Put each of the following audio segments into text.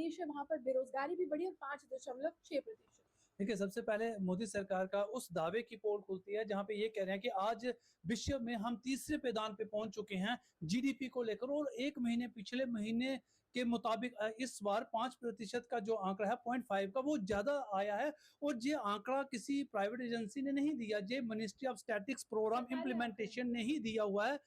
देश है वहां पर बेरोजगारी भी बढ़ी और 5.6%। देखिए, सबसे पहले मोदी सरकार का उस दावे की पोल खुलती है जहां पे ये कह रहे हैं कि आज विश्व में हम तीसरे पैदान पे पहुंच चुके हैं जीडीपी को लेकर, और एक महीने पिछले महीने के मुताबिक इस बार 5% का जो आंकड़ा है 0.5 का वो ज्यादा आया है। और ये आंकड़ा किसी प्राइवेट एजेंसी ने नहीं दिया, ये ministry of statistics programme implementation ने ही दिया हुआ है।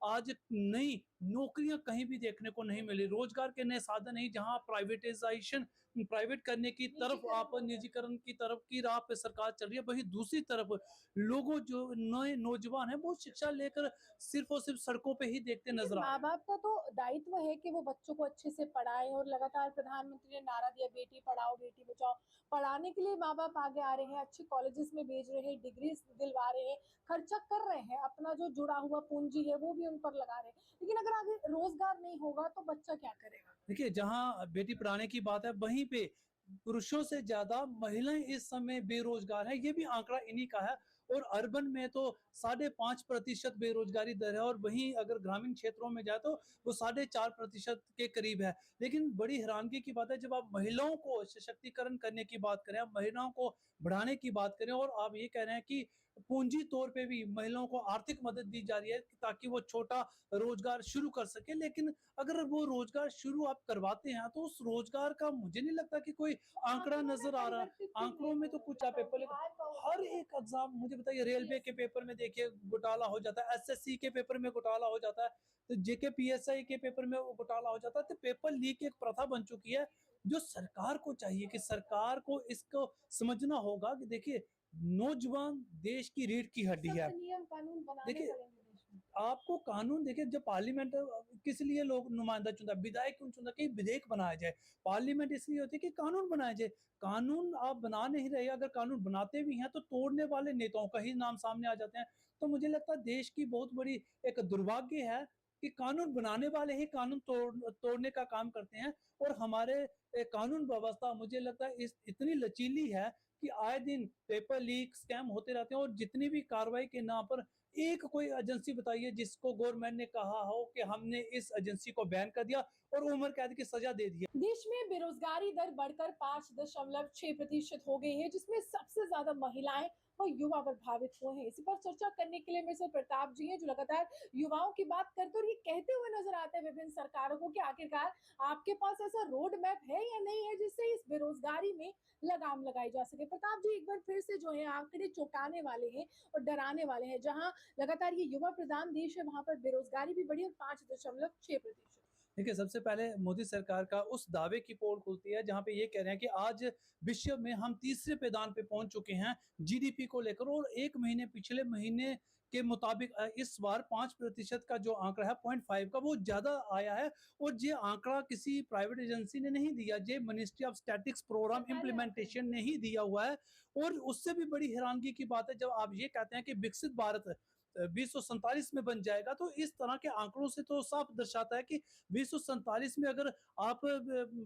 आज नई नौकरियां कहीं भी देखने को नहीं मिली, रोजगार के नए साधन नहीं, जहां प्राइवेटाइजेशन प्राइवेट करने की तरफ आप निजीकरण की तरफ की राह पे सरकार चल रही है, वहीं दूसरी तरफ लोगों जो नए नौजवान है वो शिक्षा लेकर सिर्फ और सिर्फ सड़कों पे ही देखते नजर आ रहे माँ हैं। बाप का तो दायित्व है कि वो बच्चों को अच्छे से पढ़ाएं और लगातार प्रधानमंत्री ने नारा दिया बेटी पढ़ाओ बेटी बचाओ। पढ़ाने के लिए माँ बाप आगे आ रहे हैं, अच्छे कॉलेजेस में भेज रहे हैं, डिग्री दिलवा रहे हैं, खर्चा कर रहे हैं, अपना जो जुड़ा हुआ पूंजी है वो भी उन पर लगा रहे हैं। लेकिन अगर आगे रोजगार नहीं होगा तो बच्चा क्या करेगा? देखिए, जहां बेटी पढ़ाने की बात है वहीं पे पुरुषों से ज्यादा महिलाएं इस समय बेरोजगार है, ये भी आंकड़ा इन्हीं का है। और अर्बन में तो 5.5% बेरोजगारी दर है, और वहीं अगर ग्रामीण क्षेत्रों में जाए तो वो 4.5% के करीब है। लेकिन बड़ी हैरानगी की बात है, जब आप महिलाओं को सशक्तिकरण करने की बात करें, आप महिलाओं को बढ़ाने की बात करें, और आप ये कह रहे हैं कि पूंजी तौर पे भी महिलाओं को आर्थिक मदद दी जा रही है ताकि वो छोटा रोजगार शुरू कर सके, लेकिन अगर वो रोजगार शुरू आप करवाते हैं तो उस रोजगार का मुझे नहीं लगता कि कोई आंकड़ा नजर आ रहा है। आंकड़ों में तो कुछ आप पेपर हर एक एग्जाम, मुझे बताइए, रेलवे के पेपर में देखिए घोटाला हो जाता है, एसएससी के पेपर में घोटाला हो जाता है, तो जेके पीएसआई के पेपर में घोटाला हो जाता है। तो पेपर लीक एक प्रथा बन चुकी है। जो सरकार को चाहिए कि सरकार को इसको समझना होगा कि देखिए, नौजवान देश की रीढ़ की हड्डी है। नियम कानून बनाने देखिए, पड़ेंगे देश में। आपको कानून, देखिए, जब पार्लियामेंट किस लिए लोग नुमाइंदा चुनता है, विधायक क्यों चुनता है कि विधेयक बनाया जाए। पार्लियामेंट इसलिए होती है कि कानून बनाया जाए। कानून आप बना नहीं रहे, अगर कानून बनाते भी हैं तो तोड़ने वाले नेताओं का ही नाम सामने आ जाते हैं। तो मुझे लगता है देश की बहुत बड़ी एक दुर्भाग्य है कि कानून बनाने वाले ही कानून तोड़ने का काम करते हैं। और हमारे कानून व्यवस्था मुझे लगता है इस इतनी लचीली है कि आए दिन पेपर लीक स्कैम होते रहते हैं, और जितनी भी कार्रवाई के नाम पर एक कोई एजेंसी बताइए जिसको गवर्नमेंट ने कहा हो कि हमने इस एजेंसी को बैन कर दिया और उम्र कैद की सजा दे दी है। देश में बेरोजगारी दर बढ़कर 5.6% हो गई है, जिसमें सबसे ज्यादा महिलाएं और युवा प्रभावित हुए हैं। इसी पर चर्चा करने के लिए मेरे साथ प्रताप जी हैं, जो लगातार युवाओं की बात करते और ये कहते हुए नजर आते हैं विभिन्न सरकारों को कि आखिरकार आपके पास ऐसा रोड मैप है या नहीं है जिससे इस बेरोजगारी में लगाम लगाई जा सके। प्रताप जी, एक बार फिर से जो है आंकड़े चौंकाने वाले हैं और डराने वाले हैं। जहां लगातार ये युवा प्रधान देश है वहां पर बेरोजगारी भी बढ़ी और 5.6%। देखिए, सबसे पहले मोदी सरकार का उस दावे की पोल खुलती है जहां पे ये कह रहे हैं कि आज विश्व में हम तीसरे पैदान पे पहुंच चुके हैं जीडीपी को लेकर, और एक महीने पिछले महीने के मुताबिक इस बार 5% का जो आंकड़ा है 0.5 का वो ज्यादा आया है। और ये आंकड़ा किसी प्राइवेट एजेंसी ने नहीं दिया, ये ministry of statistics programme implementation ने ही दिया हुआ है। और उससे भी बड़ी हैरानगी की बात है, जब आप ये कहते हैं कि विकसित भारत 2047 में बन जाएगा, तो इस तरह के आंकड़ों से तो साफ दर्शाता है कि 2047 में अगर आप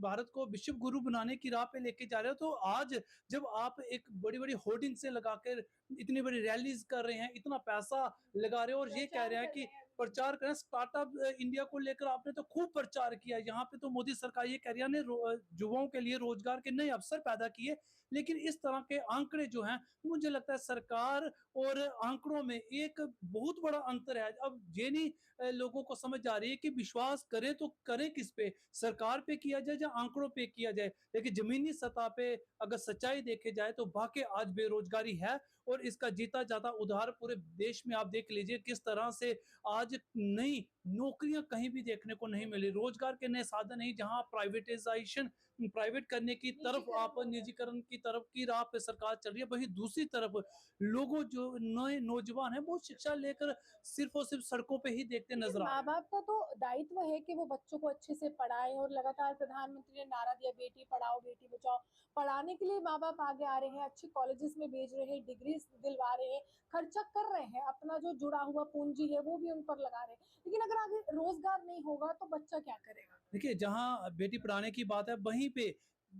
भारत को विश्व गुरु बनाने की राह पे लेके जा रहे हो, तो आज जब आप एक बड़ी बड़ी होर्डिंग से लगाकर इतनी बड़ी रैलीज कर रहे हैं, इतना पैसा लगा रहे हो, और ये कह रहे हैं कि प्रचार करें स्टार्टअप इंडिया को लेकर, आपने तो खूब प्रचार किया। यहाँ पे तो मोदी सरकार ये कह रही है ने युवाओं के लिए रोजगार के नए अवसर पैदा किए। लेकिन इस तरह के आंकड़े जो हैं, मुझे लगता है सरकार और आंकड़ों में एक बहुत बड़ा अंतर है। अब ये नहीं लोगों को समझ आ रही है कि विश्वास करें तो करें किस पे, सरकार पे किया जाए या आंकड़ों पे किया जाए। लेकिन जमीनी सतह पे अगर सच्चाई देखे जाए तो वाकई आज बेरोजगारी है, और इसका जीता जाता उदाहरण पूरे देश में आप देख लीजिए किस तरह से आज नई नौकरियां कहीं भी देखने को नहीं मिली, रोजगार के नए साधन नहीं, जहां प्राइवेटाइजेशन प्राइवेट करने की तरफ आप निजीकरण की तरफ की राह पे सरकार चल रही है, वहीं दूसरी तरफ लोगों जो नए नौजवान है वो शिक्षा लेकर सिर्फ और सिर्फ सड़कों पे ही देखते नजर आ रहे माँ हैं। बाप का तो दायित्व है कि वो बच्चों को अच्छे से पढ़ाएं और लगातार प्रधानमंत्री ने नारा दिया बेटी पढ़ाओ बेटी बचाओ। पढ़ाने के लिए माँ बाप आगे आ रहे हैं, अच्छे कॉलेजेस में भेज रहे हैं, डिग्री दिलवा रहे हैं, खर्चा कर रहे हैं, अपना जो जुड़ा हुआ पूंजी है वो भी उन पर लगा रहे हैं। लेकिन अगर आगे रोजगार नहीं होगा तो बच्चा क्या करेगा? देखिए, जहां बेटी पढ़ाने की बात है वहीं पे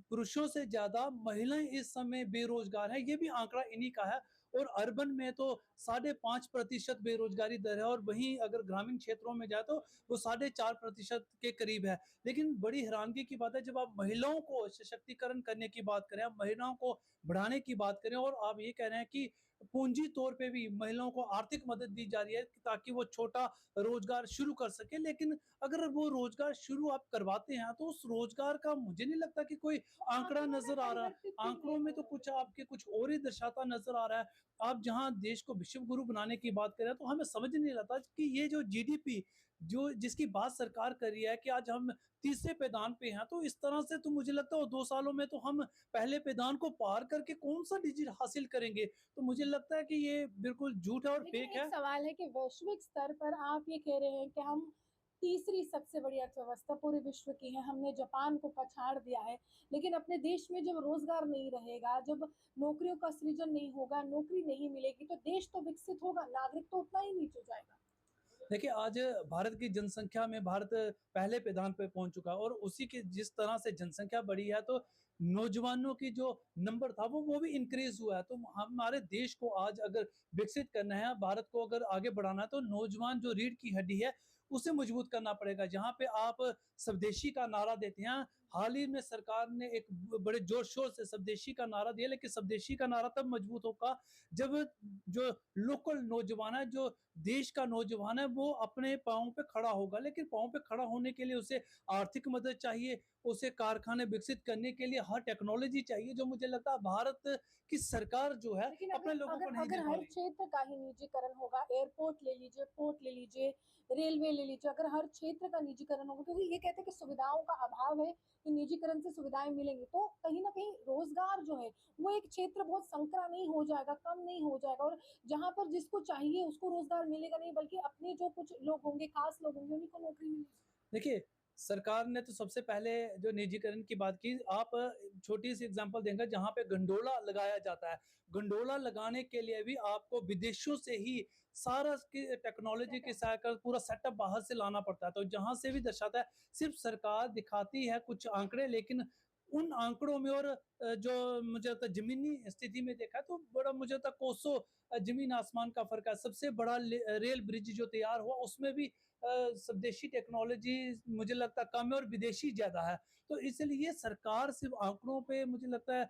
पुरुषों से ज्यादा महिलाएं इस समय बेरोजगार है, ये भी आंकड़ा इन्हीं का है। और अर्बन में तो 5.5% बेरोजगारी दर है, और वहीं अगर ग्रामीण क्षेत्रों में जाए तो वो 4.5% के करीब है। लेकिन बड़ी हैरानगी की बात है, जब आप महिलाओं को सशक्तिकरण करने की बात करें, आप महिलाओं को बढ़ाने की बात करें, और आप ये कह रहे हैं कि पूंजी तौर पे भी महिलाओं को आर्थिक मदद दी जा रही है ताकि वो छोटा रोजगार शुरू कर सके, लेकिन अगर वो रोजगार शुरू आप करवाते हैं तो उस रोजगार का मुझे नहीं लगता कि कोई तो आंकड़ा आंकड़ों में नजर आ रहा है। परिवर्तित क्यों नहीं आंकड़ों में हो तो रहे कुछ हैं? आपके कुछ और ही दर्शाता नजर आ रहा है। आप जहां देश को विश्व गुरु बनाने की बात करें तो हमें समझ नहीं आता कि ये जो जीडीपी जो जिसकी बात सरकार कर रही है कि आज हम तीसरे पैदान पे हैं, तो इस तरह से तो मुझे लगता है 2 सालों में तो हम पहले पैदान को पार करके कौन सा डिजिट हासिल करेंगे। तो मुझे लगता है कि ये बिल्कुल झूठ है और लेकिन फेक एक है। सवाल है कि वैश्विक स्तर पर आप ये कह रहे हैं कि हम तीसरी सबसे बड़ी अर्थव्यवस्था पूरे विश्व की है, हमने जापान को पछाड़ दिया है, लेकिन अपने देश में जब रोजगार नहीं रहेगा, जब नौकरियों का सृजन नहीं होगा, नौकरी नहीं मिलेगी, तो देश तो विकसित होगा, नागरिक तो उतना ही नीचे जाएगा। देखिए, आज भारत की जनसंख्या में भारत पहले पैदान पे पहुंच चुका है, और उसी की जिस तरह से जनसंख्या बढ़ी है तो नौजवानों की जो नंबर था वो भी इंक्रीज हुआ है। तो हमारे देश को आज अगर विकसित करना है, भारत को अगर आगे बढ़ाना है, तो नौजवान जो रीढ़ की हड्डी है उसे मजबूत करना पड़ेगा। जहाँ पे आप स्वदेशी का नारा देते हैं, हाल ही में सरकार ने एक बड़े जोर शोर से स्वदेशी का नारा दिया, लेकिन स्वदेशी का नारा तब मजबूत होगा जब जो लोकल नौजवान है, जो देश का नौजवान है, वो अपने पाँव पे खड़ा होगा। लेकिन पाँव पे खड़ा होने के लिए उसे आर्थिक मदद चाहिए, उसे कारखाने विकसित करने के लिए हर टेक्नोलॉजी चाहिए, जो मुझे लगता है भारत की सरकार जो है लेकिन अपने अगर लोगों अगर को नहीं अगर दे पा हर रही। क्षेत्र का ही निजीकरण होगा, एयरपोर्ट ले लीजिए, पोर्ट ले लीजिए, रेलवे ले लीजिए, अगर हर क्षेत्र का निजीकरण होगा, क्योंकि ये कहते हैं कि सुविधाओं का अभाव है, तो निजीकरण से सुविधाएं मिलेंगी, तो कहीं ना कहीं रोजगार जो है वो एक क्षेत्र बहुत संकरा नहीं हो जाएगा, कम नहीं हो जाएगा, और जहां पर जिसको चाहिए उसको रोजगार मिलेगा नहीं, बल्कि अपने जो कुछ लोग होंगे, खास लोग होंगे, उन्हीं को नौकरी मिलेगी। देखिए, सरकार ने तो सबसे पहले जो निजीकरण की बात की, आप छोटी सी एग्जांपल देंगे, जहाँ पे गंडोला लगाया जाता है, गंडोला लगाने के लिए भी आपको विदेशों से ही सारा की टेक्नोलॉजी के साथ पूरा सेटअप बाहर से लाना पड़ता है। तो जहाँ से भी दर्शाता है, सिर्फ सरकार दिखाती है कुछ आंकड़े, लेकिन उन आंकड़ों में और जो मुझे लगता है जमीनी स्थिति में देखा तो बड़ा मुझे लगता है कोसों जमीन आसमान का फर्क है। सबसे बड़ा रेल ब्रिज जो तैयार हुआ उसमें भी स्वदेशी टेक्नोलॉजी मुझे लगता है कम है और विदेशी ज्यादा है। तो इसलिए सरकार सिर्फ आंकड़ों पे मुझे लगता है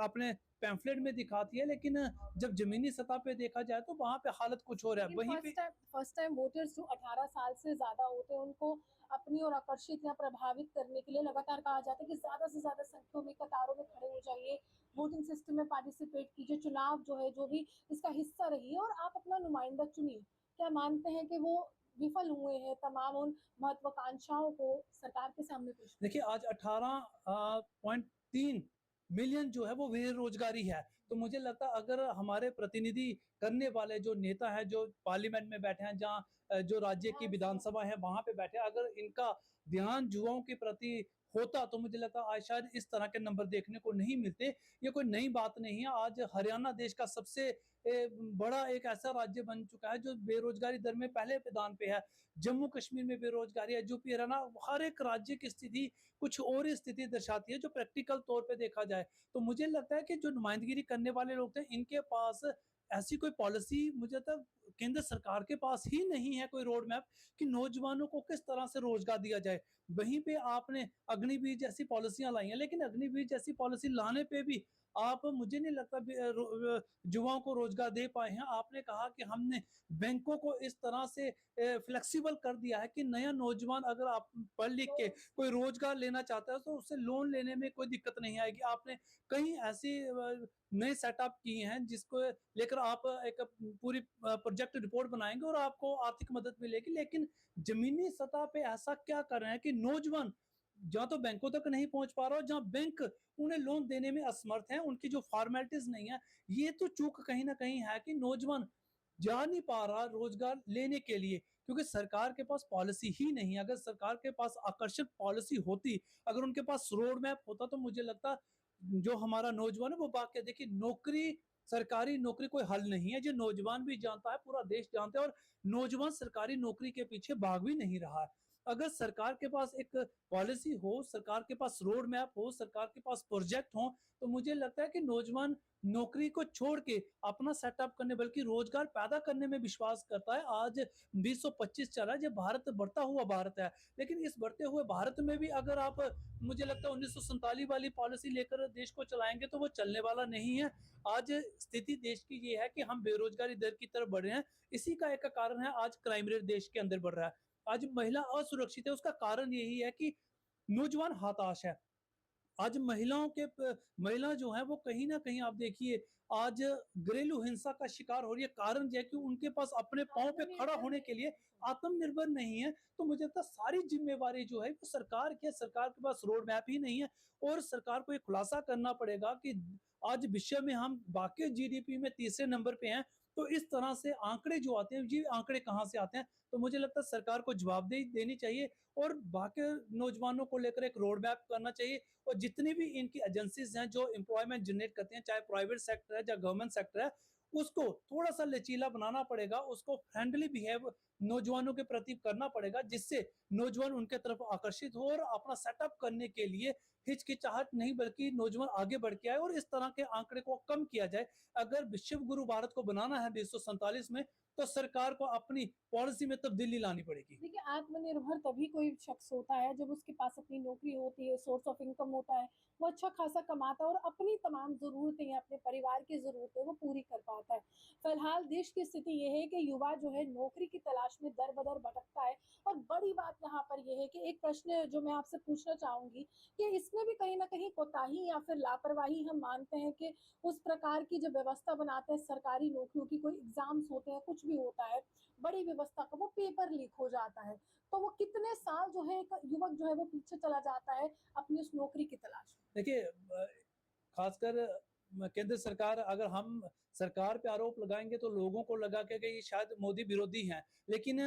अपने पैम्फलेट में दिखाती है, लेकिन जब जमीनी सतह पे देखा जाए तो वहां पे हालत कुछ और है। लेकिन वहीं पे फर्स्ट टाइम वोटर्स जो 18 साल से ज्यादा होते हैं, उनको अपनी ओर आकर्षित या प्रभावित करने के लिए लगातार कहा जाता है कि ज्यादा से ज्यादा संख्या में कतारों में खड़े हो जाइए, वोटिंग सिस्टम में पार्टिसिपेट कीजिए, चुनाव जो है जो भी इसका हिस्सा रहिए और आप अपना नुमाइंदा चुनिए। क्या मानते हैं कि वो विफल हुए हैं तमाम उन महत्वाकांक्षाओं को सरकार के सामने पेश करने देखिए, आज 18.3 मिलियन जो है वो बेरोजगारी है। तो मुझे लगता है अगर हमारे प्रतिनिधि करने वाले जो नेता है, जो पार्लियामेंट में बैठे हैं, जहाँ जो राज्य की विधानसभा है वहां पे बैठे हैं, अगर इनका ध्यान युवाओं के प्रति होता तो मुझे लगता है आज शायद इस तरह के नंबर देखने को नहीं मिलते। ये कोई नई बात नहीं है। आज हरियाणा देश का सबसे बड़ा एक ऐसा राज्य बन चुका है जो बेरोजगारी दर में पहले पैदान पे है। जम्मू कश्मीर में बेरोजगारी है, यूपी हरियाणा, हर एक राज्य की स्थिति कुछ और ही स्थिति दर्शाती है जो प्रैक्टिकल तौर पे देखा जाए। तो मुझे लगता है कि जो नुमाइंदगी करने वाले लोग थे, इनके पास ऐसी कोई पॉलिसी मुझे लगता है केंद्र सरकार के पास ही नहीं है कोई रोड मैप कि नौजवानों को किस तरह से रोजगार दिया जाए। वहीं पे आपने अग्निवीर जैसी पॉलिसियां लाई हैं, लेकिन अग्निवीर जैसी पॉलिसी लाने पे भी आप मुझे नहीं लगता युवाओं को रोजगार दे पाए हैं। आपने कहा कि हमने बैंकों को इस तरह से फ्लेक्सिबल कर दिया है कि नया नौजवान अगर आप पढ़ लिख के कोई रोजगार लेना चाहता है तो उससे लोन लेने में कोई दिक्कत नहीं आएगी। आपने कई ऐसी नए सेटअप किए हैं जिसको लेकर आप एक पूरी प्रोजेक्ट रिपोर्ट बनाएंगे और आपको आर्थिक मदद मिलेगी। लेकिन जमीनी सतह पे ऐसा क्या कर रहे हैं कि नौजवान जहाँ तो बैंकों तक नहीं पहुंच पा रहा, और जहाँ बैंक उन्हें लोन देने में असमर्थ है, उनकी जो फॉर्मेलिटीज नहीं है। ये तो चूक कहीं ना कहीं है कि नौजवान जा नहीं पा रहा रोजगार लेने के लिए, क्योंकि सरकार के पास पॉलिसी ही नहीं है। अगर सरकार के पास आकर्षक पॉलिसी होती, अगर उनके पास रोड मैप होता, तो मुझे लगता जो हमारा नौजवान है वो बाकी देखिए, नौकरी सरकारी नौकरी कोई हल नहीं है, जो नौजवान भी जानता है, पूरा देश जानता है, और नौजवान सरकारी नौकरी के पीछे भाग भी नहीं रहा है। अगर सरकार के पास एक पॉलिसी हो, सरकार के पास रोड मैप हो, सरकार के पास प्रोजेक्ट हो, तो मुझे लगता है कि नौजवान नौकरी को छोड़ के अपना सेटअप करने बल्कि रोजगार पैदा करने में विश्वास करता है। आज 2025 चला है, जब भारत बढ़ता हुआ भारत है, लेकिन इस बढ़ते हुए भारत में भी अगर आप मुझे लगता है 1947 वाली पॉलिसी लेकर देश को चलाएंगे तो वो चलने वाला नहीं है। आज स्थिति देश की ये है कि हम बेरोजगारी दर की तरफ बढ़ रहे हैं। इसी का एक कारण है आज क्राइम रेट देश के अंदर बढ़ रहा है। आज महिला असुरक्षित है, उसका कारण यही है कि नौजवान हताश है। आज महिला जो है वो कहीं न कहीं आप देखिए आज घरेलू हिंसा का शिकार हो रही है। कारण ये है कि उनके पास अपने पाँव पे खड़ा आत्मनिर्भर होने नहीं के है। लिए आत्मनिर्भर नहीं है। तो मुझे लगता है सारी ज़िम्मेवारी जो है वो सरकार की है, सरकार के पास रोड मैप ही नहीं है और सरकार को ये खुलासा करना पड़ेगा कि आज विश्व में हम वाक़ई जीडीपी में तीसरे नंबर पे हैं। तो इस तरह से आंकड़े जो आते हैं, ये आंकड़े कहाँ से आते हैं? तो मुझे लगता है सरकार को जवाबदेही देनी चाहिए और बाकी नौजवानों को लेकर एक रोड मैप करना चाहिए और जितनी भी इनकी एजेंसीज हैं जो एम्प्लॉयमेंट जनरेट करती हैं, चाहे प्राइवेट सेक्टर है, चाहे गवर्नमेंट सेक्टर है, उसको थोड़ा-सा लचीला बनाना पड़ेगा, उसको फ्रेंडली बिहेव नौजवानों के प्रति करना पड़ेगा, जिससे नौजवान उनके तरफ आकर्षित हो और अपना सेटअप करने के लिए हिचकिचाहट नहीं बल्कि नौजवान आगे बढ़ के आए और इस तरह के आंकड़े को कम किया जाए। अगर विश्व गुरु भारत को बनाना है 2047 में, तो सरकार को अपनी पॉलिसी में तब्दीली लानी पड़ेगी। देखिए, आत्मनिर्भर तभी कोई शख्स होता है जब उसके पास अपनी नौकरी होती है, सोर्स ऑफ इनकम होता है, वो अच्छा खासा कमाता है और अपनी तमाम ज़रूरतें, अपने परिवार की ज़रूरतें वो पूरी कर पाता है। फिलहाल देश की स्थिति ये है कि युवा जो है नौकरी की तलाश में दर-बदर भटकता है और बड़ी बात यहाँ पर ये है कि एक प्रश्न जो मैं आपसे पूछना चाहूँगी कि इसमें भी कहीं न कहीं कोताही या फिर लापरवाही हम मानते हैं कि उस प्रकार की जो व्यवस्था बनाते हैं सरकारी नौकरियों की, कोई एग्ज़ाम्स होते हैं, कुछ भी होता है, बड़ी व्यवस्था का वो पेपर लीक हो जाता है। तो वो कितने साल जो है एक युवक जो है वो पीछे चला जाता है अपनी उस नौकरी की तलाश में। देखिए खासकर केंद्र सरकार अगर हम सरकार पे आरोप लगाएँगे तो लोगों को लगा के कि ये शायद मोदी विरोधी हैं। लेकिन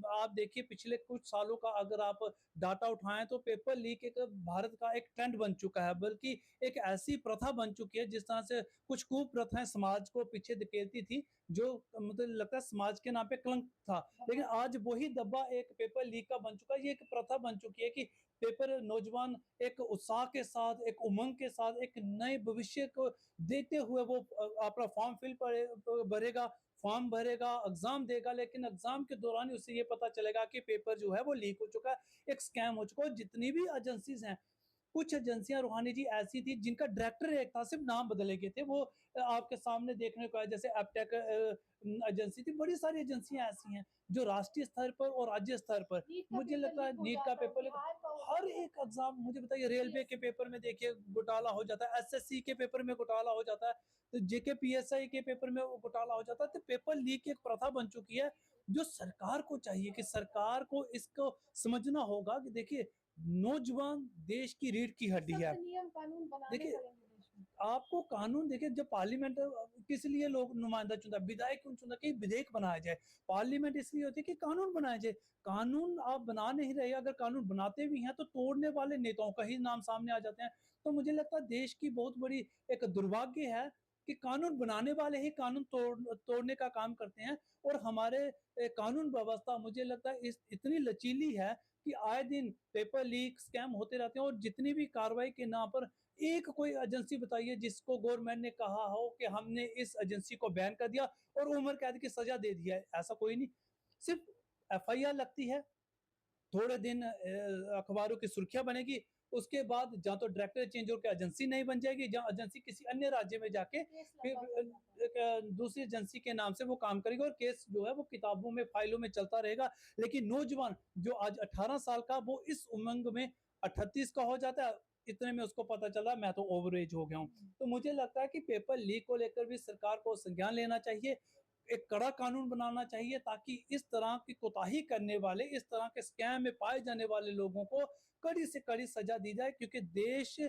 आप देखिए पिछले कुछ सालों का अगर आप डाटा उठाएँ तो पेपर लीक एक भारत का एक ट्रेंड बन चुका है, बल्कि एक ऐसी प्रथा बन चुकी है जिस तरह से कुछ कुप्रथाएँ समाज को पीछे धकेलती थी, जो मुझे लगता है समाज के नाम पे कलंक था। लेकिन आज वही धब्बा एक पेपर लीक का बन चुका है। ये एक प्रथा बन चुकी है कि पेपर नौजवान एक उत्साह के साथ, एक उमंग के साथ, एक नए भविष्य को देखते हुए वो अपना फॉर्म भरेगा, फॉर्म भरेगा, एग्ज़ाम देगा, लेकिन एग्ज़ाम के दौरान ही उसे ये पता चलेगा कि पेपर जो है वो लीक हो चुका है, एक स्कैम हो चुका है। और जितनी भी एजेंसीज़ हैं, कुछ एजेंसियाँ रूहानी जी ऐसी थी जिनका डायरेक्टर एक था, सिर्फ़ नाम बदले गए थे। वो आपके सामने देखने को आया जैसे एपटेक एजेंसी थी, बड़ी सारी एजेंसियाँ ऐसी हैं जो राष्ट्रीय स्तर पर और राज्य स्तर पर नीट का मुझे पेपर लगता है लीक हो नीट का जाता है, पेपर लीक बिहार का होता हर है, एक एग्ज़ाम मुझे बताइए रेलवे के यूपीएससी पेपर में देखिए घोटाला हो जाता है, एसएससी के पेपर में घोटाला हो जाता है, तो जेके पीएसआई के पेपर में वो घोटाला हो जाता है, तो पेपर लीक की एक प्रथा बन चुकी है, जो सरकार को चाहिए कि सरकार को इसको समझना होगा कि देखिए नौजवान देश की रीढ़ की हड्डी सख्त है। नियम कानून बनाने देखिए पड़ेंगे देश में। आपको कानून देखिए जब पार्लियामेंट किस लिए लोग नुमाइंदा चुनता है, विधायक क्यों चुनता है कि विधेयक बनाया जाए। पार्लियामेंट इसलिए होती है कि कानून बनाया जाए। कानून आप बना नहीं रहे, अगर कानून बनाते भी हैं तो तोड़ने वाले नेताओं का ही नाम सामने आ जाते हैं। तो मुझे लगता है देश की बहुत बड़ी एक दुर्भाग्य है कि कानून बनाने वाले ही कानून तोड़ने का काम करते हैं और हमारे कानून व्यवस्था मुझे लगता है इस इतनी लचीली है कि आए दिन पेपर लीक, स्कैम होते रहते हैं और जितनी भी कार्रवाई के नाम पर एक कोई एजेंसी बताइए जिसको गवर्नमेंट ने कहा हो कि हमने इस एजेंसी को बैन कर दिया और उम्र कैद की सजा दे दिया है, ऐसा कोई नहीं। सिर्फ एफआईआर लगती है, थोड़े दिन अखबारों की सुर्खियां बनेगी, उसके बाद या तो डायरेक्टर चेंज होकर एजेंसी नहीं बन जाएगी, या एजेंसी किसी अन्य राज्य में जाके केस फिर लंबा चल जाता है। एक दूसरी एजेंसी के नाम से वो काम करेगी और केस जो है वो किताबों में फाइलों में चलता रहेगा। लेकिन नौजवान जो आज 18 साल का वो इस उमंग में 38 का हो जाता है, इतने में उसको पता चला मैं तो ओवर एज हो गया हूँ। हुँ। तो मुझे लगता है कि पेपर लीक को लेकर भी सरकार को संज्ञान लेना चाहिए, एक कड़ा कानून बनाना चाहिए ताकि इस तरह की कोताही करने वाले, इस तरह के स्कैम में पाए जाने वाले लोगों को कड़ी से कड़ी सजा दी जाए, क्योंकि देश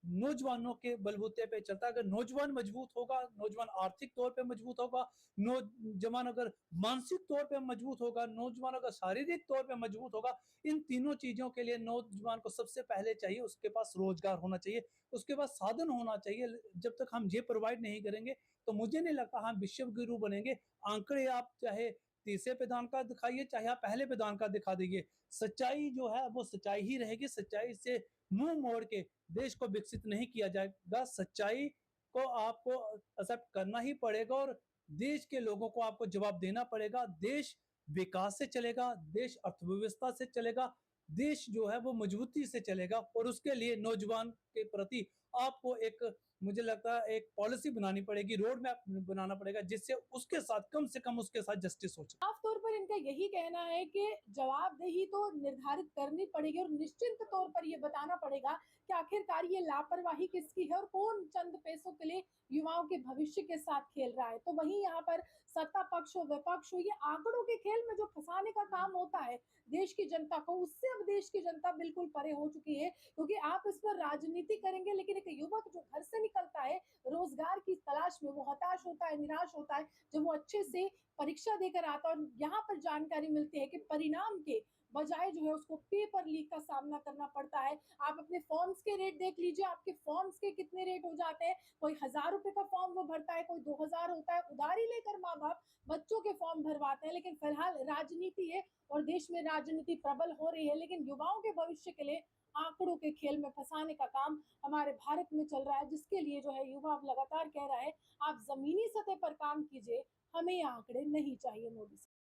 नौजवानों के बलबूते पे चलता है। अगर नौजवान मजबूत होगा, नौजवान आर्थिक तौर पे मजबूत होगा, नौजवान अगर मानसिक तौर पे मजबूत होगा, नौजवान अगर शारीरिक तौर पे मजबूत होगा, इन तीनों चीज़ों के लिए नौजवान को सबसे पहले चाहिए उसके पास रोज़गार होना चाहिए, उसके पास साधन होना चाहिए। जब तक हम ये प्रोवाइड नहीं करेंगे, तो मुझे नहीं लगता हम विश्व गुरु बनेंगे। आंकड़े आप चाहे तीसरे पैदान का दिखाइए, चाहे आप पहले पैदान का दिखा दीजिए, सच्चाई जो है वो सच्चाई ही रहेगी। सच्चाई से मुँह मोड़ के देश को विकसित नहीं किया जाएगा। सच्चाई को आपको एक्सेप्ट करना ही पड़ेगा और देश के लोगों को आपको जवाब देना पड़ेगा। देश विकास से चलेगा, देश अर्थव्यवस्था से चलेगा, देश जो है वो मजबूती से चलेगा और उसके लिए नौजवान के प्रति आपको एक मुझे लगता है एक पॉलिसी बनानी पड़ेगी, रोड मैप बनाना पड़ेगा जिससे उसके साथ कम से कम उसके साथ जस्टिस हो। साफ तौर पर इनका यही कहना है कि जवाबदेही तो निर्धारित करनी पड़ेगी और निश्चित तौर पर ये बताना पड़ेगा कि आखिरकार ये लापरवाही किसकी है और कौन चंद पैसों के लिए युवाओं के भविष्य के साथ खेल रहा है। तो वहीं यहाँ पर सत्ता पक्ष हो विपक्ष हो, ये आंकड़ों के खेल में जो फंसाने का काम होता है देश की जनता को, उससे अब देश की जनता बिल्कुल परे हो चुकी है। क्योंकि आप इस पर राजनीति करेंगे लेकिन एक युवक जो घर से निकलता है रोजगार की तलाश में, वो हताश होता है, निराश होता है। जब वो अच्छे से परीक्षा देकर आता है और यहाँ पर जानकारी मिलती है कि परिणाम के बजाय जो है उसको पेपर लीक का सामना करना पड़ता है। आप अपने फॉर्म्स के रेट देख लीजिए, आपके फॉर्म्स के कितने रेट हो जाते हैं। कोई 1000 रुपए का फॉर्म वो भरता है, कोई 2000 होता है। उधारी लेकर माँ बाप बच्चों के फॉर्म भरवाते हैं। लेकिन फिलहाल राजनीति है और देश में राजनीति प्रबल हो रही है, लेकिन युवाओं के भविष्य के लिए आंकड़ों के खेल में फंसाने का काम हमारे भारत में चल रहा है, जिसके लिए जो है युवा अब लगातार कह रहा है आप जमीनी सतह पर काम कीजिए, हमें ये आंकड़े नहीं चाहिए मोदी से।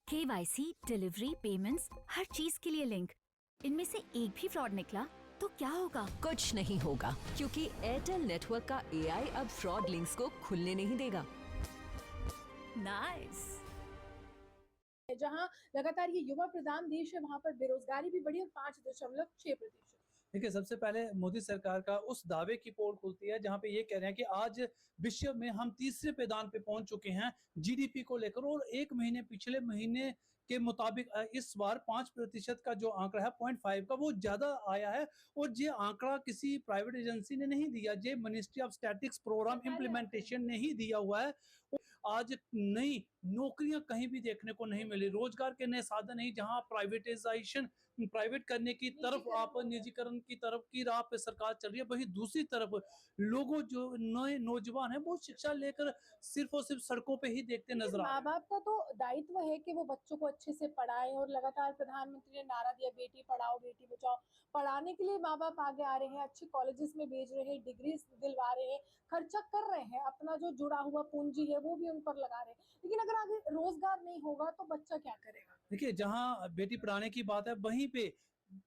KYC, डिलीवरी, पेमेंट्स, हर चीज के लिए लिंक। इनमें से एक भी फ्रॉड निकला तो क्या होगा? कुछ नहीं होगा, क्योंकि एयरटेल नेटवर्क का AI अब फ्रॉड लिंक्स को खुलने नहीं देगा। नाइस। जहां लगातार ये युवा प्रधान देश है, वहां पर बेरोजगारी भी बढ़ी और 5.6%। देखिए, सबसे पहले मोदी सरकार का उस दावे की पोल खुलती है जहां पे ये कह रहे हैं कि आज विश्व में हम तीसरे पैदान पे पहुंच चुके हैं जीडीपी को लेकर और एक महीने पिछले महीने के मुताबिक इस बार 5% का जो आंकड़ा है 0.5 का वो ज्यादा आया है। और ये आंकड़ा किसी प्राइवेट एजेंसी ने नहीं दिया, ये ministry of statistics programme implementation ने ही दिया हुआ है। आज नई नौकरियां कहीं भी देखने को नहीं मिली, रोजगार के नए साधन नहीं, जहां प्राइवेटाइजेशन प्राइवेट करने की तरफ आप निजीकरण की तरफ की राह पे सरकार चल रही है, वहीं दूसरी तरफ लोगों जो नए नौजवान हैं वो शिक्षा लेकर सिर्फ और सिर्फ सड़कों पे ही देखते नजर आ रहे माँ हैं। बाप का तो दायित्व है कि वो बच्चों को अच्छे से पढ़ाएं और लगातार प्रधानमंत्री ने नारा दिया बेटी पढ़ाओ बेटी बचाओ। पढ़ाने के लिए माँ बाप आगे आ रहे हैं, अच्छे कॉलेजेस में भेज रहे हैं, डिग्री दिलवा रहे हैं, खर्चा कर रहे हैं, अपना जो जुड़ा हुआ पूंजी है वो भी उन पर लगा रहे हैं। लेकिन अगर आगे रोजगार नहीं होगा तो बच्चा क्या करेगा? देखिए, जहां बेटी पढ़ाने की बात है वहीं पे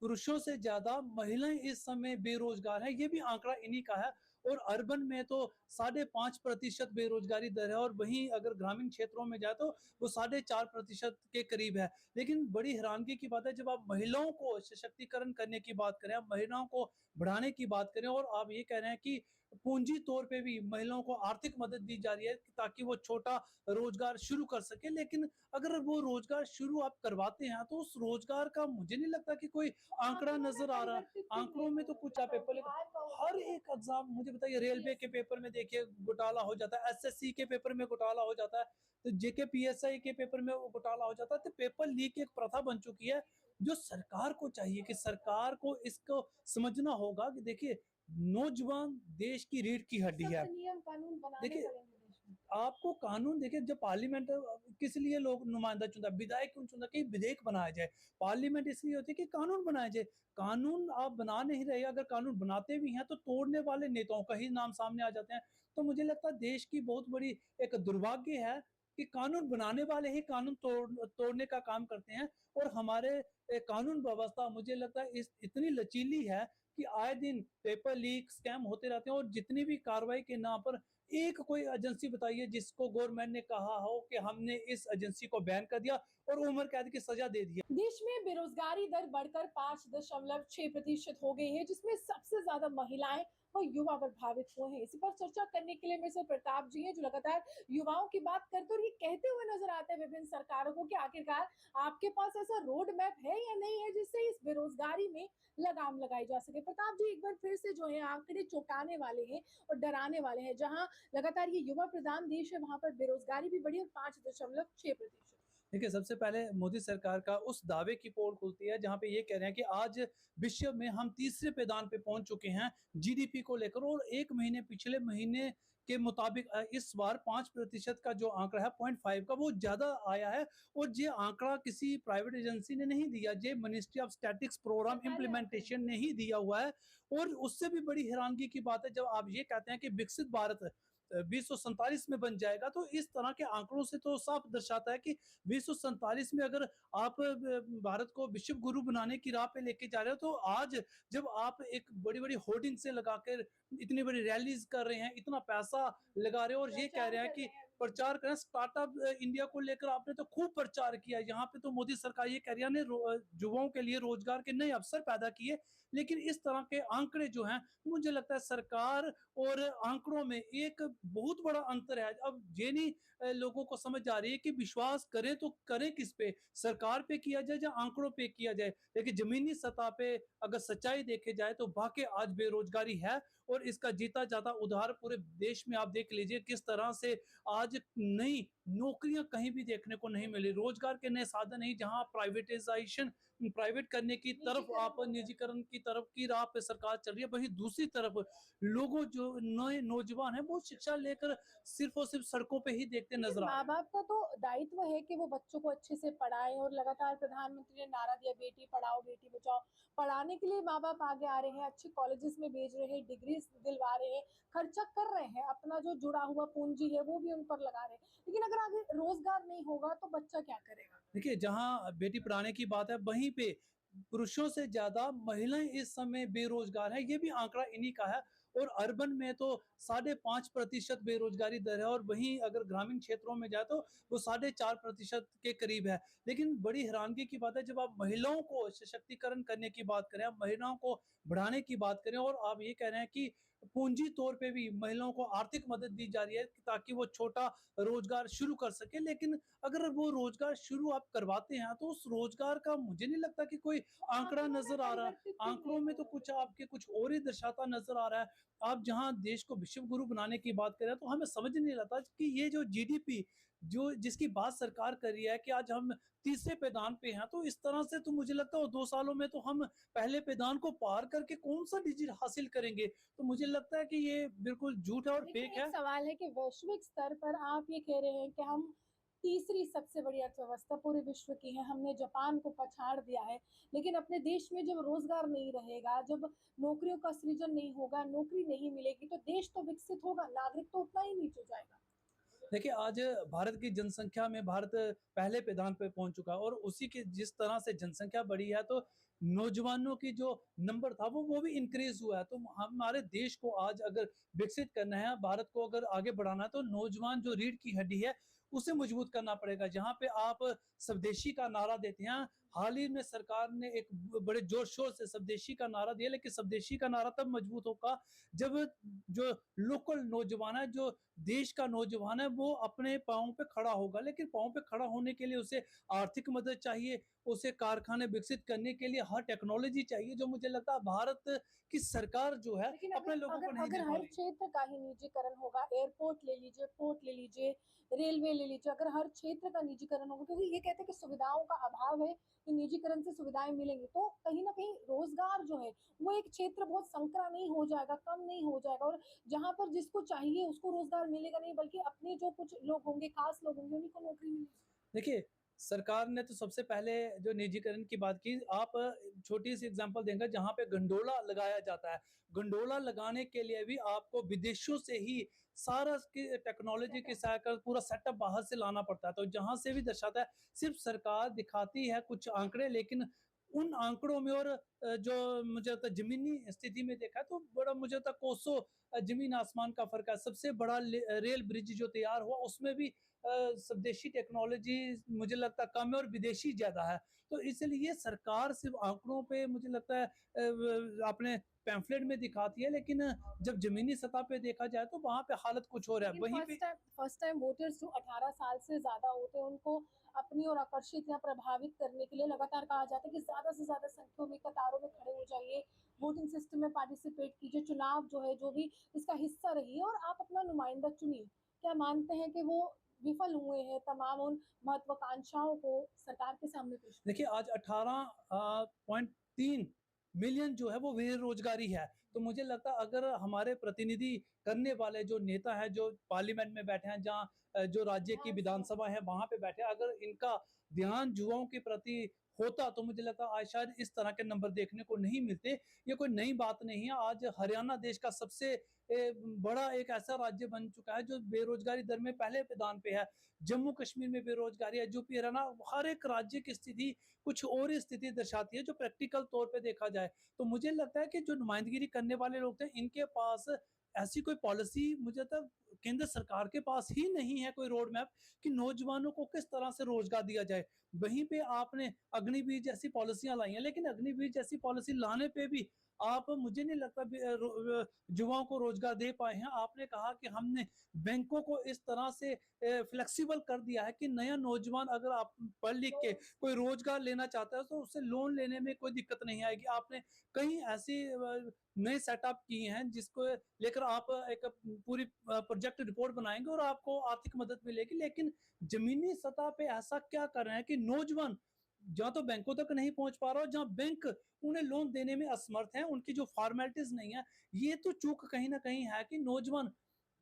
पुरुषों से ज्यादा महिलाएं इस समय बेरोजगार हैं, ये भी आंकड़ा इन्हीं का है। और अर्बन में तो 5.5% बेरोजगारी दर है और वहीं अगर ग्रामीण क्षेत्रों में जाए तो वो 4.5% के करीब है। लेकिन बड़ी हैरानगी की बात है, जब आप महिलाओं को सशक्तिकरण करने की बात करें, आप महिलाओं को बढ़ाने की बात करें और आप ये कह रहे हैं कि पूंजी तौर पे भी महिलाओं को आर्थिक मदद दी जा रही है ताकि वो छोटा रोजगार शुरू कर सके, लेकिन अगर वो रोजगार शुरू आप करवाते हैं तो उस रोजगार का मुझे नहीं लगता कि कोई आंकड़ा नजर आ रहा है। आंकड़ों में तो कुछ आप पेपर हर एक एग्जाम मुझे बताइए, रेलवे के पेपर में देखिए घोटाला हो जाता है, एसएससी के पेपर में घोटाला हो जाता है, तो जेके पीएसआई के पेपर में घोटाला हो जाता है। तो पेपर लीक एक प्रथा बन चुकी है जो सरकार को चाहिए कि सरकार को इसको समझना होगा कि देखिए नौजवान देश की रीढ़ की हड्डी है। सख्त नियम कानून बनाने देखिए, पड़ेंगे देश में। आपको कानून देखिए, जब पार्लियामेंट किस लिए लोग नुमाइंदा चुनता है, विधायक क्यों चुनता है कि विधेयक बनाया जाए। पार्लियामेंट इसलिए होती है कि कानून बनाया जाए। कानून आप बना नहीं रहे, अगर कानून बनाते भी हैं तो तोड़ने वाले नेताओं का ही नाम सामने आ जाते हैं। तो मुझे लगता है देश की बहुत बड़ी एक दुर्भाग्य है कि कानून बनाने वाले ही कानून तोड़ने का काम करते हैं। और हमारे कानून व्यवस्था मुझे लगता है इस इतनी लचीली है कि आए दिन पेपर लीक स्कैम होते रहते हैं और जितनी भी कार्रवाई के नाम पर एक कोई एजेंसी बताइए जिसको गवर्नमेंट ने कहा हो कि हमने इस एजेंसी को बैन कर दिया और उम्र कैद की सजा दे दी है। देश में बेरोजगारी दर बढ़कर 5.6% हो गई है, जिसमें सबसे ज्यादा महिलाएं और युवा प्रभावित हुए हैं। इसी पर चर्चा करने के लिए मेरे साथ प्रताप जी हैं, जो लगातार युवाओं की बात करते और ये कहते हुए नजर आते हैं विभिन्न सरकारों को कि आखिरकार आपके पास ऐसा रोड मैप है या नहीं है जिससे इस बेरोजगारी में लगाम लगाई जा सके। प्रताप जी, एक बार फिर से जो है आंकड़े चौंकाने वाले हैं और डराने वाले हैं। जहां लगातार ये युवा प्रधान देश है, वहां पर बेरोजगारी भी बढ़ी और 5.6%। देखिए, सबसे पहले मोदी सरकार का उस दावे की पोल खुलती है जहाँ पे ये कह रहे हैं कि आज विश्व में हम तीसरे पैदान पे पहुंच चुके हैं जीडीपी को लेकर, और एक महीने पिछले महीने के मुताबिक इस बार 5% का जो आंकड़ा है 0.5 का, वो ज्यादा आया है। और ये आंकड़ा किसी प्राइवेट एजेंसी ने नहीं दिया, ये मिनिस्ट्री ऑफ स्टैटिक्स प्रोग्राम सरकारी आंकड़े इम्प्लीमेंटेशन ने ही दिया हुआ है। और उससे भी बड़ी हैरानगी की बात है जब आप ये कहते हैं कि विकसित भारत 2047 में बन जाएगा, तो इस तरह के आंकड़ों से तो साफ दर्शाता है कि 2047 में अगर आप भारत को विश्व गुरु बनाने की राह पे लेके जा रहे हो, तो आज जब आप एक बड़ी-बड़ी होर्डिंग से लगाकर इतनी बड़ी रैलीज कर रहे हैं, इतना पैसा लगा रहे हो और ये कह प्रचार रहे हैं कर रहे कि हैं अभी। प्रचार करें स्टार्टअप इंडिया को लेकर, आपने तो खूब प्रचार किया। यहाँ पे तो मोदी सरकार ये कह रही है ने युवाओं के लिए रोजगार के नए अवसर पैदा किए, लेकिन इस तरह के आंकड़े जो हैं, मुझे लगता है सरकार और आंकड़ों में एक बहुत बड़ा अंतर है। अब ये नहीं लोगों को समझ आ रही है कि विश्वास करें तो करें किस पे, सरकार पे किया जाए या आंकड़ों पे किया जाए। लेकिन जमीनी सतह पे अगर सच्चाई देखे जाए तो वाकई आज बेरोजगारी है, और इसका जीता जाता उदाहरण पूरे देश में आप देख लीजिए किस तरह से आज नई नौकरियां कहीं भी देखने को नहीं मिली, रोजगार के नए साधन नहीं, जहां प्राइवेटाइजेशन प्राइवेट करने की तरफ निजीकरण आप हो रहा है। निजीकरण की तरफ की राह पे सरकार चल रही है, वहीं दूसरी तरफ लोगों जो नए नौजवान हैं वो शिक्षा लेकर सिर्फ और सिर्फ सड़कों पे ही देखते लेकिन नजर आ रहे हैं। माँ-बाप का तो दायित्व है कि वो बच्चों को अच्छे से पढ़ाएँ और लगातार प्रधानमंत्री ने नारा दिया बेटी पढ़ाओ, बेटी बचाओ। पढ़ाने के लिए माँ-बाप आगे आ रहे हैं, अच्छे कॉलेजेस में भेज रहे हैं, डिग्रीज़ दिलवा रहे हैं, खर्चा कर रहे हैं, अपना जो जुड़ा हुआ पूँजी है वो भी उन पर लगा रहे हैं। लेकिन अगर आगे रोज़गार नहीं होगा तो बच्चा क्या करेगा? देखिए, जहाँ बेटी पढ़ाने की बात है वहीं पे पुरुषों से ज्यादा महिलाएं इस समय बेरोजगार हैं, ये भी आंकड़ा इन्हीं का है। और अर्बन में तो 5.5% बेरोजगारी दर है, और वहीं अगर ग्रामीण क्षेत्रों में जाए तो वो 4.5% के करीब है। लेकिन बड़ी हैरानगी की बात है जब आप महिलाओं को सशक्तिकरण करने की बात करें, आप महिलाओं को बढ़ाने की बात करें, और आप ये कह रहे हैं कि पूंजी तौर पे भी महिलाओं को आर्थिक मदद दी जा रही है ताकि वो छोटा रोजगार शुरू कर सके, लेकिन अगर वो रोजगार शुरू आप करवाते हैं तो उस रोजगार का मुझे नहीं लगता कि कोई तो आंकड़ा आंकड़ों में नजर आ रहा है। परिवर्तित क्यों नहीं आंकड़ों में तो हो कुछ रहे? आपके कुछ और ही दर्शाता नजर आ रहा है। आप जहां देश को विश्व गुरु बनाने की बात कर रहे हैं तो हमें समझ नहीं आता कि ये जो जीडीपी जो जिसकी बात सरकार कर रही है कि आज हम तीसरे पैदान पे हैं, तो इस तरह से तो मुझे लगता है 2 सालों में तो हम पहले पैदान को पार करके कौन सा डिजिट हासिल करेंगे। तो मुझे लगता है कि ये बिल्कुल झूठ है और लेकिन फेक एक है। सवाल है कि वैश्विक स्तर पर आप ये कह रहे हैं कि हम तीसरी सबसे बड़ी अर्थव्यवस्था पूरे विश्व की है, हमने जापान को पछाड़ दिया है। लेकिन अपने देश में जब रोजगार नहीं रहेगा, जब नौकरियों का सृजन नहीं होगा, नौकरी नहीं मिलेगी, तो देश तो विकसित होगा, नागरिक तो उतना ही नीचे जाएगा। देखिए, आज भारत की जनसंख्या में भारत पहले पैदान पे पहुंच चुका है, और उसी के जिस तरह से जनसंख्या बढ़ी है तो नौजवानों की जो नंबर था वो भी इंक्रीज हुआ है। तो हमारे देश को आज अगर विकसित करना है, भारत को अगर आगे बढ़ाना है, तो नौजवान जो रीढ़ की हड्डी है उसे मजबूत करना पड़ेगा। जहाँ पे आप स्वदेशी का नारा देते हैं, हाल ही में सरकार ने एक बड़े जोर शोर से स्वदेशी का नारा दिया, लेकिन स्वदेशी का नारा तब मजबूत होगा जब जो लोकल नौजवान है, जो देश का नौजवान है, वो अपने पाँव पे खड़ा होगा। लेकिन पाँव पे खड़ा होने के लिए उसे आर्थिक मदद चाहिए, उसे कारखाने विकसित करने के लिए हर टेक्नोलॉजी चाहिए, जो मुझे लगता है भारत की सरकार जो है लेकिन अपने अगर लोगों को अगर नहीं दे अगर पा हर रही। क्षेत्र का ही निजीकरण होगा, एयरपोर्ट ले लीजिए, पोर्ट ले लीजिए, रेलवे ले लीजिए, अगर हर क्षेत्र का निजीकरण होगा, क्योंकि ये कहते हैं कि सुविधाओं का अभाव है, तो निजीकरण से सुविधाएं मिलेंगी, तो कहीं ना कहीं रोजगार जो है वो एक क्षेत्र बहुत संकरा नहीं हो जाएगा, कम नहीं हो जाएगा, और जहां पर जिसको चाहिए उसको रोजगार मिलेगा नहीं, बल्कि अपने जो कुछ लोग होंगे, खास लोग होंगे, उन्हीं को नौकरी मिलेगी। देखिए, सरकार ने तो सबसे पहले जो निजीकरण की बात की, आप छोटी सी एग्जांपल देंगे जहाँ पे गंडोला लगाया जाता है। गंडोला लगाने के लिए भी आपको विदेशों से ही सारा की टेक्नोलॉजी के सेटअप। साथ पूरा सेटअप बाहर से लाना पड़ता है। तो जहाँ से भी दर्शाता है, सिर्फ सरकार दिखाती है कुछ आंकड़े, लेकिन उन आंकड़ों में और जो मुझे लगता है ज़मीनी स्थिति में देखा तो बड़ा मुझे लगता है कोसों ज़मीन आसमान का फ़र्क है। सबसे बड़ा रेल ब्रिज जो तैयार हुआ उसमें भी स्वदेशी टेक्नोलॉजी मुझे लगता है कम है और विदेशी ज़्यादा है। तो इसलिए सरकार सिर्फ़ आंकड़ों पे मुझे लगता है अपने पैम्फलेट में दिखाती है, लेकिन जब ज़मीनी सतह पे देखा जाए तो वहाँ पे हालत कुछ और है। लेकिन वहीं पे फर्स्ट टाइम वोटर्स जो 18 साल से ज़्यादा होते हैं, उनको अपनी ओर आकर्षित या प्रभावित करने के लिए लगातार कहा जाता है कि ज़्यादा से ज़्यादा संख्या में कतारों में खड़े हो जाइए, वोटिंग सिस्टम में पार्टिसिपेट कीजिए, चुनाव जो है, जो भी इसका हिस्सा रहिए और आप अपना नुमाइंदा चुनिए। क्या मानते हैं कि वो विफल हुए हैं तमाम उन महत्वाकांक्षाओं को सरकार के सामने पेश? देखिए आज 18.3 मिलियन जो है वो बेरोजगारी है। तो मुझे लगता है अगर हमारे प्रतिनिधि करने वाले जो नेता हैं, जो पार्लियामेंट में बैठे हैं, जहाँ जो राज्य की विधानसभा। विधानसभा है वहाँ पे बैठे हैं, अगर इनका ध्यान युवाओं के प्रति होता तो मुझे लगता है आज शायद इस तरह के नंबर देखने को नहीं मिलते। ये कोई नई बात नहीं है। आज हरियाणा देश का सबसे बड़ा एक ऐसा राज्य बन चुका है जो बेरोजगारी दर में पहले पैदान पे है। जम्मू कश्मीर में बेरोजगारी है, यूपी, हरियाणा, हर एक राज्य की स्थिति कुछ और ही स्थिति दर्शाती है जो प्रैक्टिकल तौर पे देखा जाए। तो मुझे लगता है कि जो नुमाइंदगी करने वाले लोग थे, इनके पास ऐसी कोई पॉलिसी मुझे लगता है केंद्र सरकार के पास ही नहीं है कोई रोड मैप कि नौजवानों को किस तरह से रोजगार दिया जाए। वहीं पे आपने अग्निवीर जैसी पॉलिसियां लाई हैं, लेकिन अग्निवीर जैसी पॉलिसी लाने पे भी आप मुझे नहीं लगता युवाओं को रोजगार दे पाए हैं। आपने कहा कि हमने बैंकों को इस तरह से फ्लेक्सिबल कर दिया है कि नया नौजवान अगर आप पढ़ लिख के कोई रोजगार लेना चाहता है तो उससे लोन लेने में कोई दिक्कत नहीं आएगी। आपने कई ऐसी नए सेटअप किए हैं जिसको लेकर आप एक पूरी प्रोजेक्ट रिपोर्ट बनाएंगे और आपको आर्थिक मदद मिलेगी। लेकिन जमीनी सतह पे ऐसा क्या कर रहे हैं कि नौजवान जहाँ तो बैंकों तक नहीं पहुंच पा रहा, और जहाँ बैंक उन्हें लोन देने में असमर्थ हैं, उनकी जो फॉर्मेलिटीज नहीं है, ये तो चूक कहीं ना कहीं है कि नौजवान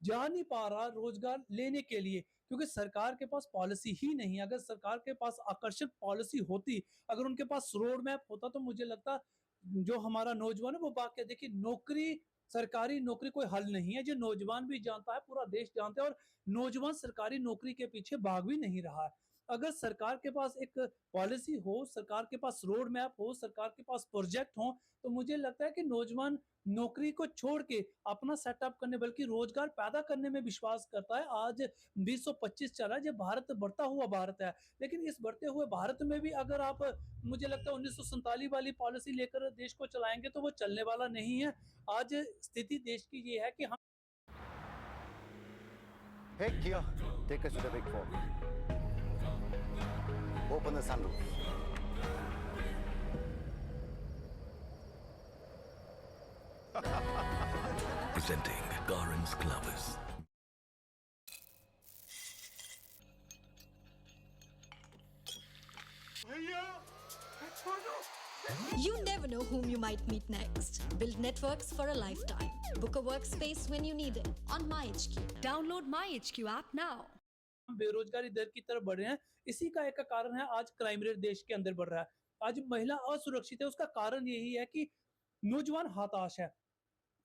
जा नहीं पा रहा रोजगार लेने के लिए, क्योंकि सरकार के पास पॉलिसी ही नहीं है। अगर सरकार के पास आकर्षक पॉलिसी होती, अगर उनके पास रोड मैप होता, तो मुझे लगता जो हमारा नौजवान है वो वाकई देखिए नौकरी, सरकारी नौकरी कोई हल नहीं है। जो नौजवान भी जानता है, पूरा देश जानता है, और नौजवान सरकारी नौकरी के पीछे भाग भी नहीं रहा है। अगर सरकार के पास एक पॉलिसी हो, सरकार के पास रोड मैप हो, सरकार के पास प्रोजेक्ट हो, तो मुझे लगता है कि नौजवान नौकरी को छोड़ के अपना सेटअप करने बल्कि रोजगार पैदा करने में विश्वास करता है। आज 2025 चल रहा है, जब भारत बढ़ता हुआ भारत है, लेकिन इस बढ़ते हुए भारत में भी अगर आप मुझे लगता है 1947 वाली पॉलिसी लेकर देश को चलाएंगे तो वो चलने वाला नहीं है। आज स्थिति देश की ये है कि हम Hey Kia, take us to the big four. Open the sunroof. Presenting Garens Clovers. You never know whom you might meet next. Build networks for a lifetime. Book a workspace when you need it on MyHQ. Download MyHQ app now. बेरोजगारी दर की तरफ बढ़ रहे हैं। इसी का एक कारण है आज क्राइम रेट देश के अंदर बढ़ रहा है। आज महिला असुरक्षित है, उसका कारण यही है कि नौजवान हताश है।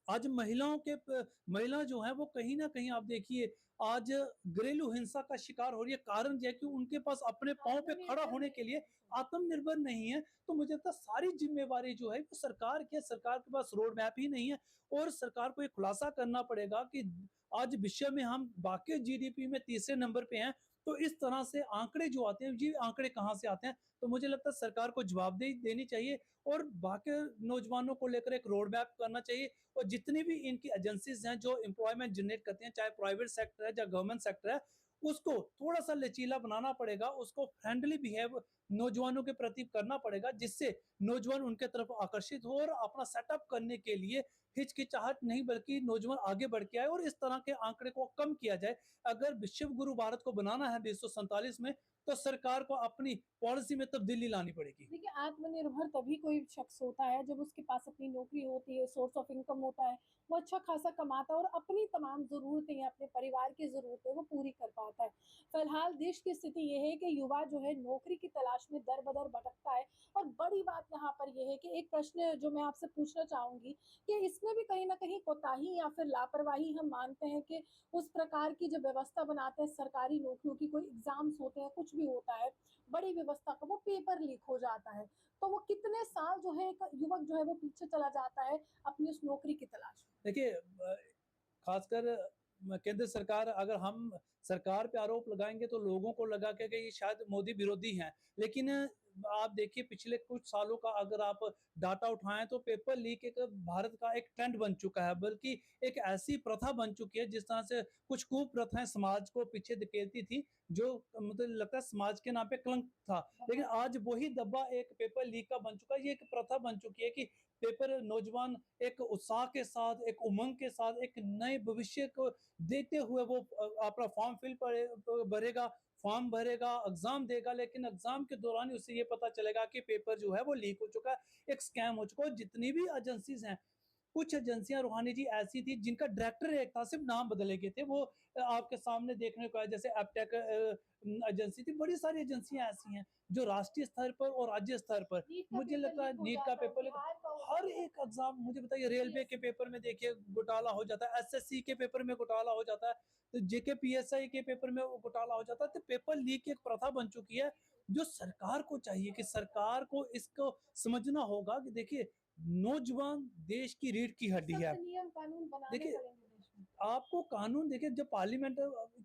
आज महिला जो है वो कहीं ना कहीं आप देखिए आज घरेलू हिंसा का शिकार हो रही है। कारण यह है कि उनके पास अपने पांव पे खड़ा होने के लिए आत्मनिर्भर नहीं है। तो मुझे लगता है सारी जिम्मेवारी जो है वो सरकार की है। सरकार के पास रोड मैप ही नहीं है, और सरकार को ये खुलासा करना पड़ेगा कि आज विश्व में हम बाकी जीडीपी में तीसरे नंबर पे हैं। तो इस तरह से आंकड़े जो आते हैं, ये आंकड़े कहाँ से आते हैं? तो मुझे लगता है सरकार को जवाबदेही देनी चाहिए और बाकी नौजवानों को लेकर एक रोड मैप करना चाहिए। और जितनी भी इनकी एजेंसीज हैं जो एम्प्लॉयमेंट जनरेट करती हैं, चाहे प्राइवेट सेक्टर है या गवर्नमेंट सेक्टर है, उसको थोड़ा सा लचीला बनाना पड़ेगा, उसको फ्रेंडली बिहेव नौजवानों के प्रति करना पड़ेगा, जिससे नौजवान उनके तरफ आकर्षित हो और अपना सेटअप करने के लिए हिचकिचाहट नहीं बल्कि नौजवान आगे बढ़ के आए और इस तरह के आंकड़े को कम किया जाए। अगर विश्व गुरु भारत को बनाना है 2047 में, तो सरकार को अपनी पॉलिसी में तब्दीली लानी पड़ेगी। देखिए, आत्मनिर्भर तभी कोई शख्स होता है जब उसके पास अपनी नौकरी होती है, सोर्स ऑफ इनकम होता है, वो अच्छा खासा कमाता है और अपनी तमाम ज़रूरतें या अपने परिवार की ज़रूरतें वो पूरी कर पाता है। फिलहाल देश की स्थिति ये है कि युवा जो है नौकरी की तलाश में दर-बदर भटकता है और बड़ी बात यहाँ पर ये है कि एक प्रश्न जो मैं आपसे पूछना चाहूँगी कि इसमें भी कहीं न कहीं कोताही या फिर लापरवाही हम मानते हैं कि उस प्रकार की जो व्यवस्था बनाते हैं सरकारी नौकरियों की, कोई एग्ज़ाम्स होते हैं, कुछ भी होता है, बड़ी व्यवस्था का वो पेपर लीक हो जाता है। तो वो कितने साल जो है एक युवक जो है वो पीछे चला जाता है अपनी उस नौकरी की तलाश में। देखिए खासकर केंद्र सरकार, अगर हम सरकार पे आरोप लगाएंगे तो लोगों को लगा के कि ये शायद मोदी विरोधी हैं, लेकिन आप देखिए पिछले कुछ सालों का अगर आप डाटा उठाएं तो पेपर लीक एक भारत का एक ट्रेंड बन चुका है, बल्कि एक ऐसी प्रथा बन चुकी है जिस तरह से कुछ कुप्रथाएं समाज को पीछे धकेलती थी, जो मुझे लगता है समाज के नाम पे कलंक था। लेकिन आज वही दब्बा एक पेपर लीक का बन चुका है। ये एक प्रथा बन चुकी है कि पेपर नौजवान एक उत्साह के साथ, एक उमंग के साथ, एक नए भविष्य को देखते हुए वो अपना फॉर्म भरेगा, फॉर्म भरेगा, एग्जाम देगा, लेकिन एग्जाम के दौरान ही उसे ये पता चलेगा कि पेपर जो है वो लीक हो चुका है, एक स्कैम हो चुका है। जितनी भी एजेंसीज हैं, कुछ एजेंसियां रूहानी जी ऐसी थी जिनका डायरेक्टर एक था, सिर्फ नाम बदले गए थे। वो आपके सामने देखने को आया, जैसे एपटेक एजेंसी थी। बड़ी सारी एजेंसियां ऐसी हैं जो राष्ट्रीय स्तर पर और राज्य स्तर पर, मुझे लगता है नीट का पेपर, हर एक एग्जाम, मुझे बताइए रेलवे के पेपर में देखिए घोटाला हो जाता है, एसएससी के पेपर में घोटाला हो जाता है, तो जेके पीएसआई के पेपर में घोटाला हो जाता है। तो पेपर लीक एक प्रथा बन चुकी है, जो सरकार को चाहिए कि सरकार को इसको समझना होगा कि देखिए नौजवान देश की रीढ़ की हड्डी है। सख्त नियम कानून बनाने देखिए पड़ेंगे देश में। आपको कानून, देखिए जब पार्लियामेंट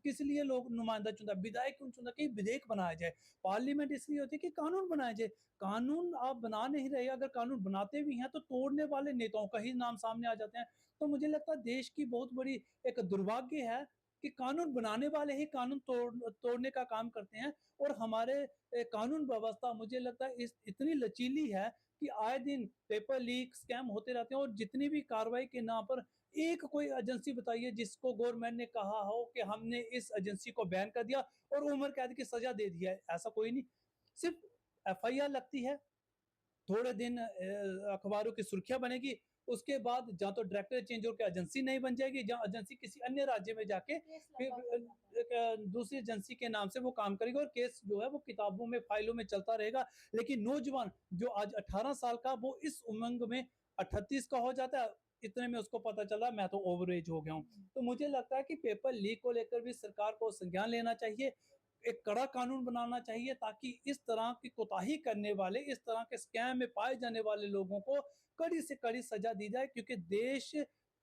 किस लिए लोग नुमाइंदा चुनता है, विधायक क्यों चुनता है कि विधेयक बनाया जाए। पार्लियामेंट इसलिए होती है कि कानून बनाया जाए। कानून आप बना नहीं रहे, अगर कानून बनाते भी हैं तो तोड़ने वाले नेताओं का ही नाम सामने आ जाते हैं। तो मुझे लगता है देश की बहुत बड़ी एक दुर्भाग्य है कि कानून बनाने वाले ही कानून तोड़ने का काम करते हैं। और हमारे कानून व्यवस्था मुझे लगता है इस इतनी लचीली है कि आए दिन पेपर लीक स्कैम होते रहते हैं, और जितनी भी कार्रवाई के नाम पर एक कोई एजेंसी बताइए जिसको गवर्नमेंट ने कहा हो कि हमने इस एजेंसी को बैन कर दिया और उम्र कैद की सजा दे दी है, ऐसा कोई नहीं। सिर्फ एफआईआर लगती है, थोड़े दिन अखबारों की सुर्खियां बनेगी, उसके बाद जहाँ तो डायरेक्टर चेंज होकर एजेंसी नहीं बन जाएगी, जहाँ एजेंसी किसी अन्य राज्य में जाके फिर दूसरी एजेंसी के नाम से वो काम करेगी, और केस जो है वो किताबों में फाइलों में चलता रहेगा। लेकिन नौजवान जो आज 18 साल का, वो इस उमंग में 38 का हो जाता है, इतने में उसको पता चला मैं तो ओवर एज हो गया हूँ। तो मुझे लगता है कि पेपर लीक को लेकर भी सरकार को संज्ञान लेना चाहिए, एक कड़ा कानून बनाना चाहिए, ताकि इस तरह की कोताही करने वाले, इस तरह के स्कैम में पाए जाने वाले लोगों को कड़ी से कड़ी सजा दी जाए। क्योंकि देश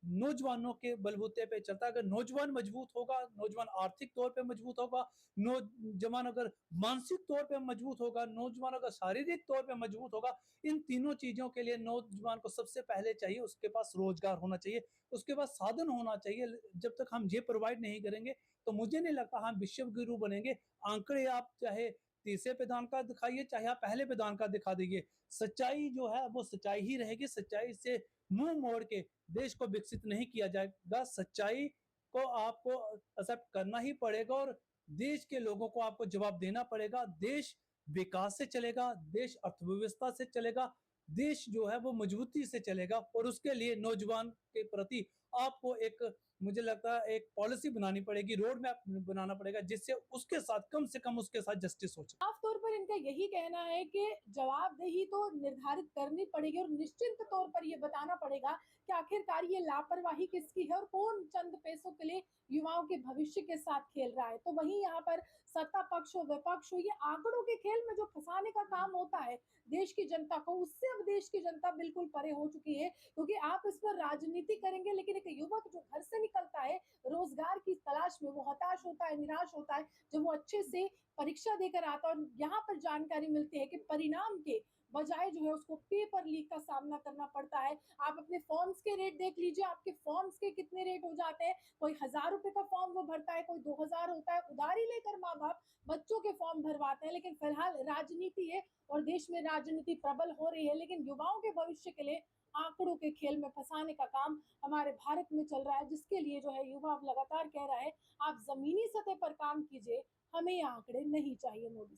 नौजवानों के बलबूते पे चलता है। अगर नौजवान मजबूत होगा, नौजवान आर्थिक तौर पे मजबूत होगा, नौजवान अगर मानसिक तौर पे मजबूत होगा, नौजवान अगर शारीरिक तौर पे मजबूत होगा, इन तीनों चीजों के लिए नौजवान को सबसे पहले चाहिए उसके पास रोजगार होना चाहिए, उसके पास साधन होना चाहिए। जब तक हम ये प्रोवाइड नहीं करेंगे तो मुझे नहीं लगता हम विश्व गुरु बनेंगे। आंकड़े आप चाहे तीसरे पैदान का दिखाइए, चाहे आप पहले पैदान का दिखा दीजिए, सच्चाई जो है वो सच्चाई ही रहेगी। सच्चाई से मुंह मोड़ के देश को विकसित नहीं किया जाएगा। सच्चाई को आपको एक्सेप्ट करना ही पड़ेगा, और देश के लोगों को आपको जवाब देना पड़ेगा। देश विकास से चलेगा, देश अर्थव्यवस्था से चलेगा, देश जो है वो मजबूती से चलेगा। और उसके लिए नौजवान के प्रति आपको एक, मुझे लगता है एक पॉलिसी बनानी पड़ेगी, रोड मैप बनाना पड़ेगा, जिससे उसके साथ कम से कम उसके साथ जस्टिस हो सके। साफ तौर पर इनका यही कहना है कि जवाबदेही तो निर्धारित करनी पड़ेगी और निश्चित तौर पर ये बताना पड़ेगा कि आखिरकार ये लापरवाही किसकी है और कौन चंद पैसों के लिए युवाओं के भविष्य के साथ खेल रहा है। तो वहीं यहाँ पर सत्ता पक्ष हो विपक्ष हो, ये आंकड़ों के खेल में जो फंसाने का काम होता है देश की जनता को, उससे अब देश की जनता बिल्कुल परे हो चुकी है। क्योंकि आप इस पर राजनीति करेंगे, लेकिन एक युवक जो घर से निकलता है रोजगार की तलाश में, वो हताश होता है, निराश होता है जब वो अच्छे से परीक्षा देकर आता है और यहाँ पर जानकारी मिलती है कि परिणाम के बजाय जो है उसको पेपर लीक का सामना करना पड़ता है। आप अपने फॉर्म्स के रेट देख लीजिए, आपके फॉर्म्स के कितने रेट हो जाते हैं। कोई 1000 रुपए का फॉर्म वो भरता है, कोई 2000 होता है। उधारी लेकर माँ बाप बच्चों के फॉर्म भरवाते हैं। लेकिन फिलहाल राजनीति है और देश में राजनीति प्रबल हो रही है, लेकिन युवाओं के भविष्य के लिए आंकड़ों के खेल में फंसाने का काम हमारे भारत में चल रहा है, जिसके लिए जो है युवा अब लगातार कह रहा है आप जमीनी सतह पर काम कीजिए, हमें ये आंकड़े नहीं चाहिए मोदी